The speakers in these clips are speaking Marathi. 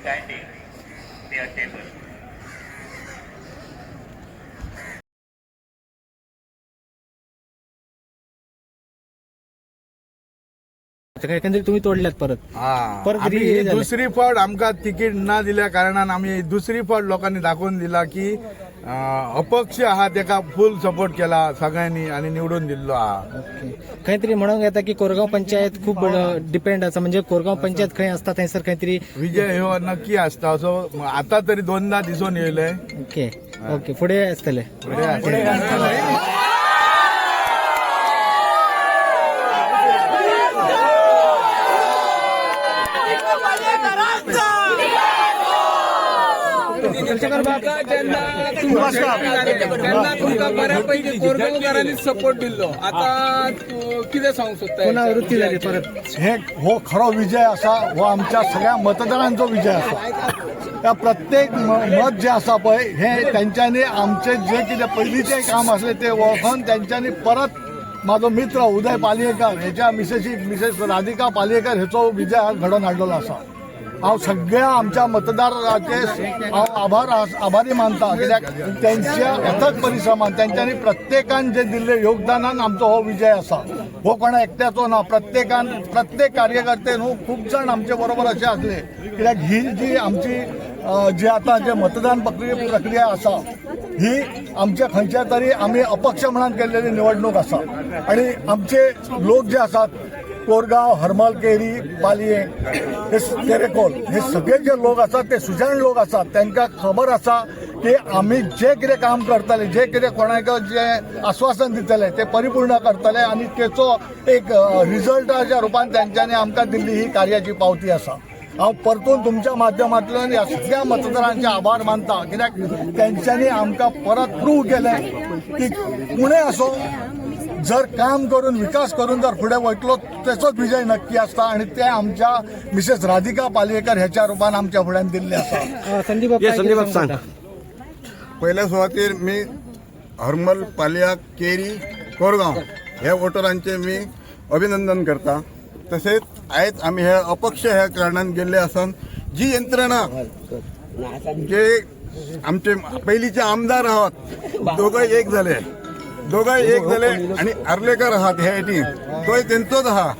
standing near table. एकंदरीत तुम्ही तोडल्यात परत परत आम्ही हे झालं. दुसरी फावट आमका तिकीट ना दिल्या कारणान आम्ही दुसरी फावट लोकांनी दाखवून दिला की अपक्ष आहात एका फुल सपोर्ट केला सगळ्यांनी आणि निवडून दिल्लो हा. ओके. काहीतरी म्हणून येता की कोरगाव पंचायत खूप डिपेंड असं म्हणजे कोरगाव पंचायत खंय असता थंयसर काहीतरी विजय हो नक्की असता असो आता तरी दोनदा दिसून येयलंय. ओके ओके पुढे असतले तुमका बऱ्यापैकी कोरगावकरांनी सपोर्ट दिलो आता किती सांगू शकता पुनरावृत्ती झाली परत हे हो खरो विजय असा हो आमच्या सगळ्या मतदारांचा विजय असा. त्या प्रत्येक मत जे असा पळय हे त्यांच्यानी आमचे जे कितें पयलींचे काम असले ते वळखून त्यांच्यानी परत माझो मित्र उदय पालयेकर ह्याच्या मिसेस राधिका पालयेकर ह्याचो विजय घडोवन हाडलेलो असा. हांव सगळ्या आमच्या मतदाराचे आभारी मानता कित्याक त्यांच्या अथक परिश्रमान त्यांच्यानी प्रत्येकान जे दिल्ले योगदानान आमचो हो विजय असा. हो कोणा एकट्याचो ना प्रत्येक कार्यकर्ते न्हू खूब जाण आमचे बरोबर असे असले कित्याक ही जी आमची जी आता जे मतदान प्रक्रिया असा ही आमच्या खंयच्या तरी आम्ही अपक्ष म्हणून केलेली निवडणूक असा. आणि आमचे लोक जे असतात कोरगाव हरमल केरी पालये हे तेरेकोल हे सगळे जे लोक असतात ते सुजाण लोक असतात. त्यांना खबर असा की आम्ही जे कितें काम करतले जे कितें कोणाक जे आश्वासन दितले ते परिपूर्ण करतले आणि त्याचो एक रिझल्टाच्या रूपान त्यांच्यानी आमकां दिल्ली ही कार्याची पावती असा. हांव परतून तुमच्या माध्यमांतल्यान ह्या सगळ्या मतदारांचे आभार मानता कित्याक त्यांच्यानी आमकां परत प्रूव केलें की पुणे असो जर काम करून विकास करून जर फुडें वयतलो तेचोच विजय नक्की असता आणि ते आमच्या मिसेस राधिका पालयेकर ह्याच्या रूपान आमच्या फुड्यान दिल्ले आसा. संदीप सांग. पहिल्या सुवातेर मी हरमल पालया केरी कोरगाव ह्या वोटरांचे मी अभिनंदन करता. तसेच आयज आम्ही हे अपक्ष ह्या कारणान गेल्ले आसन जी यंत्रणा जे आमचे पयलींचे आमदार आहात दोघंय एक झाले आणि आर्लेकर आहात हे टी तोय तेंचोच आहा.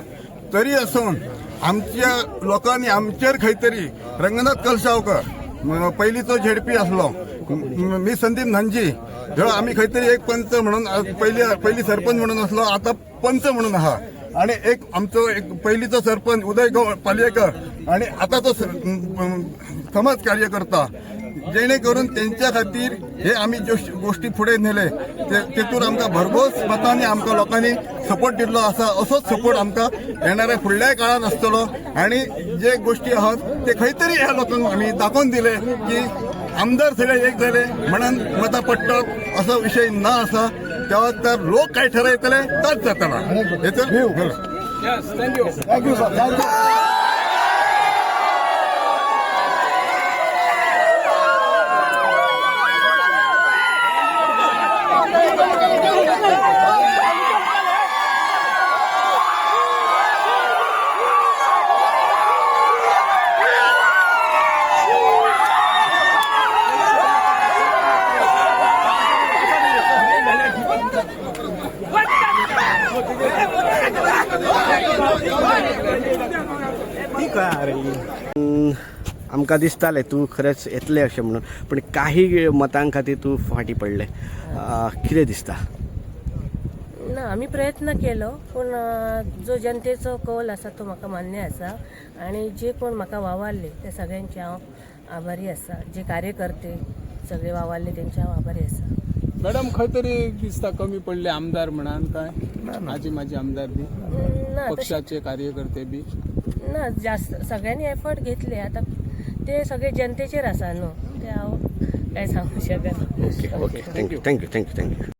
तरी असून आमच्या लोकांनी आमचेर खंय तरी रंगनाथ कलसावकर पयलींचो झेडपी असलो मी संदीप नांजी ह्यो आम्ही खंय तरी एक पंच म्हणून पयली सरपंच म्हणून असलो आता पंच म्हणून आहा. आणि एक आमचो एक पयलीचो सरपंच उदय पालयेकर आणि आता तो समाज कार्य करता जेणे करून त्यांच्या खातीर हे आम्ही ज्यो गोष्टी फुडें नेले तेतून आमकां भरघोस मतांनी आमकां लोकांनी सपोर्ट दिल्लो आसा. असोच सपोर्ट आमकां येणाऱ्या फुडल्या काळात आसतलो आणि जे गोष्टी आहात ते खंय तरी ह्या लोकांक आमी दाखोवन दिले की आमदार सगळे एक झाले म्हणून मतां पडटात असो विषय ना आसा. तेव्हा तर लोक काय ठरवतले तरच जातला. Thank you sir thank you. आमकां दिसतालें तूं खरेंच येतलें अशें म्हणून पण काही मतां खातीर तूं फाटीं पडलें. कितें दिसता? ना आम्ही प्रयत्न केलो पूण जो जनतेचो कौल आसा तो म्हाका मान्य आसा आणि जे कोण म्हाका वावरले त्या सगळ्यांचे हांव आभारी आसा. जे कार्यकर्ते सगळे वावरले त्यांचे हांव आभारी आसा. मॅडम खंय तरी दिसता कमी पडले आमदार म्हणान काय माझे आमदार बी पक्षाचे कार्यकर्ते बी ना जास्त सगळ्यांनी एफर्ट घेतले. आता ते सगळे जनतेचेर आसा न्हू ते हांव काय सांगू शकना. Okay thank you.